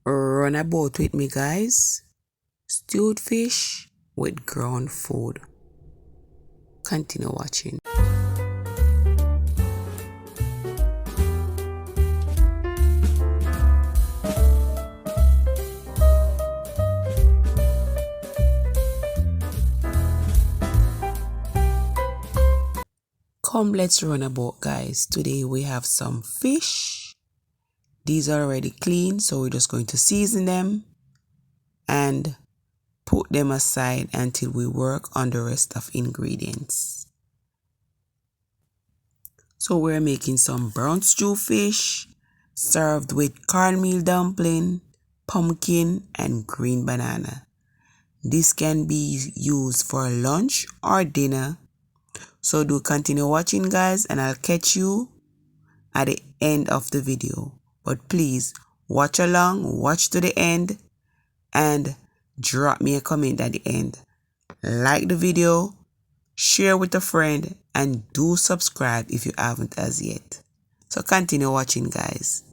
Run about with me, guys. Stewed fish with ground food. Continue watching. Come, let's run about, guys. Today we have some fish. These are already clean, so we're just going to season them and put them aside until we work on the rest of ingredients. So we're making some brown stew fish served with cornmeal dumpling, pumpkin, and green banana. This can be used for lunch or dinner. So do continue watching, guys, and I'll catch you at the end of the video. But please watch along, watch to the end, and drop me a comment at the end. Like the video, share with a friend, and do subscribe if you haven't as yet. So continue watching, guys.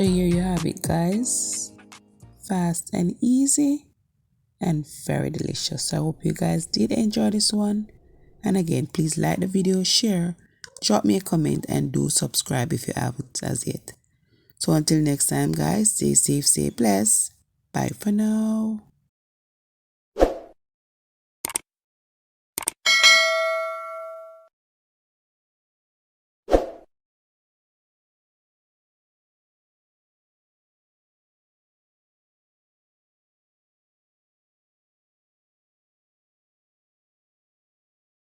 So here you have it, guys. Fast and easy and very delicious. So I hope you guys did enjoy this one. And again, please like the video, share, drop me a comment, and do subscribe if you haven't as yet. So until next time, guys, stay safe, stay blessed. Bye for now.